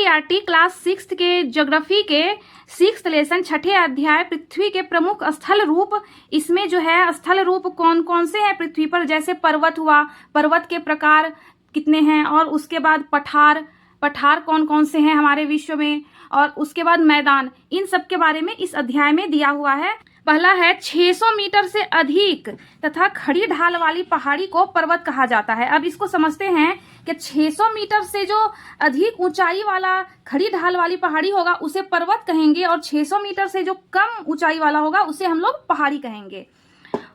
NCERT class 6 के geography के 6th lesson 6ठे अध्याय पृथ्वी के प्रमुख स्थल रूप, इसमें जो है स्थल रूप कौन कौन से हैं पृथ्वी पर, जैसे पर्वत हुआ, पर्वत के प्रकार कितने हैं, और उसके बाद पठार, पठार कौन कौन से हैं हमारे विश्व में, और उसके बाद मैदान, इन सब के बारे में इस अध्याय में दिया हुआ है। पहला है 600 मीटर से अधिक तथा खड़ी ढाल वाली पहाड़ी को पर्वत कहा जाता है। अब इसको समझते हैं कि 600 मीटर से जो अधिक ऊंचाई वाला खड़ी ढाल वाली पहाड़ी होगा उसे पर्वत कहेंगे, और 600 मीटर से जो कम ऊंचाई वाला होगा उसे हम लोग पहाड़ी कहेंगे।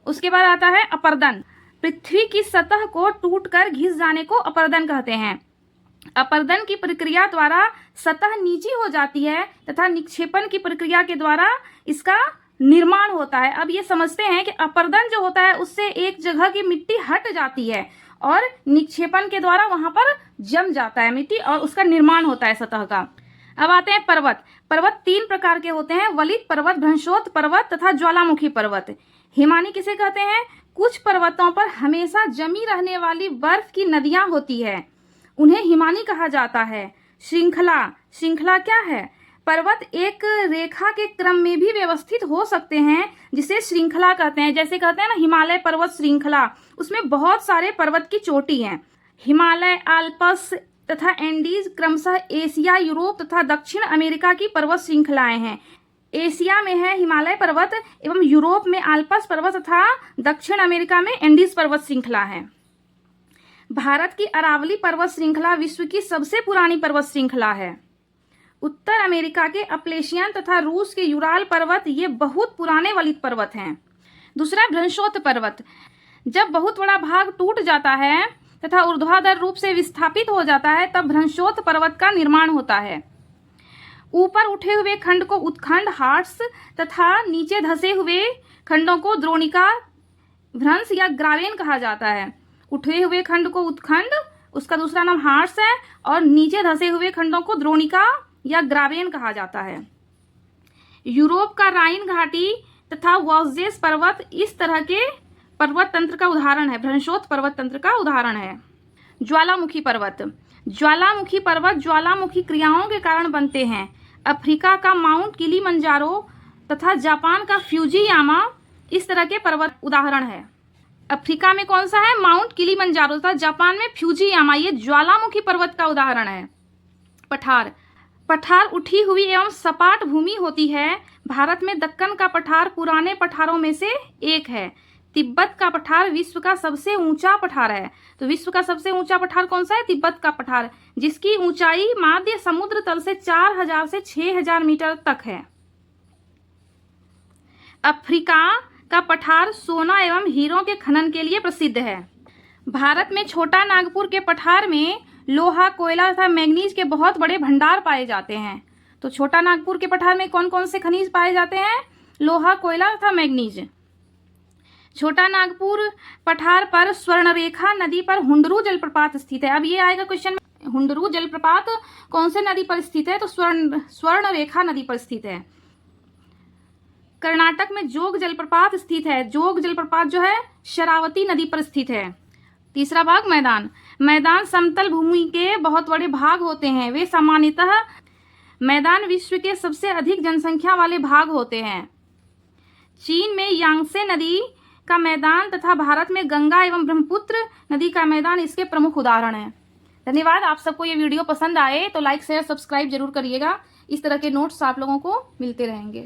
उसके बाद आता है अपर्दन। पृथ्वी की सतह को टूटकर घिस जाने को अपर्दन कहते हैं। अपर्दन की प्रक्रिया द्वारा सतह नीची हो जाती है तथा निक्षेपण की प्रक्रिया के द्वारा इसका निर्माण होता है। अब ये समझते हैं कि अपर्दन जो होता है उससे एक जगह की मिट्टी हट जाती है और निक्षेपण के द्वारा वहां पर जम जाता है मिट्टी और उसका निर्माण होता है सतह का। अब आते हैं पर्वत। पर्वत 3 प्रकार के होते हैं, वलित पर्वत, भ्रंशोत्त पर्वत तथा ज्वालामुखी पर्वत। हिमानी किसे कहते हैं? कुछ पर्वतों पर हमेशा जमी रहने वाली बर्फ की नदियां होती है, उन्हें हिमानी कहा जाता है। श्रृंखला, श्रृंखला क्या है? पर्वत एक रेखा के क्रम में भी व्यवस्थित हो सकते हैं जिसे श्रृंखला कहते हैं। जैसे कहते हैं ना हिमालय पर्वत श्रृंखला, उसमें बहुत सारे पर्वत की चोटी हैं। हिमालय, आल्प्स तथा एंडीज क्रमशः एशिया, यूरोप तथा दक्षिण अमेरिका की पर्वत श्रृंखलाएं हैं। एशिया में है हिमालय पर्वत एवं यूरोप में आल्प्स पर्वत तथा दक्षिण अमेरिका में एंडीज पर्वत श्रृंखला है। भारत की अरावली पर्वत श्रृंखला विश्व की सबसे पुरानी पर्वत श्रृंखला है। उत्तर अमेरिका के अपलेशियन तथा रूस के यूराल पर्वत ये बहुत पुराने वलित पर्वत हैं। दूसरा भ्रंशोत्त पर्वत। जब बहुत बड़ा भाग टूट जाता है तथा ऊर्ध्वाधर रूप से विस्थापित हो जाता है तब भ्रंशोत्त पर्वत का निर्माण होता है। ऊपर उठे हुए खंड को उत्खंड, हार्ट्स तथा नीचे धसे हुए खंडों को द्रोणिका, भ्रंश या ग्रावेन कहा जाता है। उठे हुए खंड को उत्खंड, उसका दूसरा नाम हार्ट्स है, और नीचे धसे हुए खंडों को द्रोणिका या ग्रावेन कहा जाता है। यूरोप का राइन घाटी तथा वॉल्जेस पर्वत इस तरह के पर्वत तंत्र का उदाहरण है, भ्रंशोत्त पर्वत तंत्र का उदाहरण है। ज्वालामुखी पर्वत। ज्वालामुखी पर्वत ज्वालामुखी क्रियाओं के कारण बनते हैं। अफ्रीका का माउंट किलिमंजारो तथा जापान का फ्यूजियामा इस तरह के पर्वत उदाहरण है। अफ्रीका में कौन सा है? माउंट किलिमंजारो तथा जापान में फ्यूजियामा, ये ज्वालामुखी पर्वत का उदाहरण है। पठार। पठार उठी हुई एवं सपाट भूमि होती है। भारत में दक्कन का पठार पुराने पठारों में से एक है। तिब्बत का पठार विश्व का सबसे ऊंचा पठार है। तो विश्व का सबसे ऊंचा पठार कौन सा है? तिब्बत का पठार, जिसकी ऊंचाई माध्य समुद्र तल से 4000 से 6000 मीटर तक है। अफ्रीका का पठार सोना एवं हीरों के खनन के लिए प्रसिद्ध है। भारत में छोटा नागपुर के पठार में लोहा, कोयला तथा मैग्नीज के बहुत बड़े भंडार पाए जाते हैं। तो छोटा नागपुर के पठार में कौन कौन से खनिज पाए जाते हैं? लोहा, कोयला तथा मैग्नीज। छोटा नागपुर पठार पर स्वर्णरेखा नदी पर हुंडरू जलप्रपात स्थित है। अब ये आएगा क्वेश्चन में, हुंडरू जलप्रपात कौन से नदी पर स्थित है? तो स्वर्णरेखा नदी पर स्थित है। कर्नाटक में जोग जलप्रपात स्थित है। जोग जलप्रपात जो है शरावती नदी पर स्थित है। तीसरा भाग मैदान। मैदान समतल भूमि के बहुत बड़े भाग होते हैं। वे सामान्यतः मैदान विश्व के सबसे अधिक जनसंख्या वाले भाग होते हैं। चीन में यांगसे नदी का मैदान तथा भारत में गंगा एवं ब्रह्मपुत्र नदी का मैदान इसके प्रमुख उदाहरण हैं। धन्यवाद। आप सबको ये वीडियो पसंद आए तो लाइक, शेयर, सब्सक्राइब जरूर करिएगा। इस तरह के नोट्स आप लोगों को मिलते रहेंगे।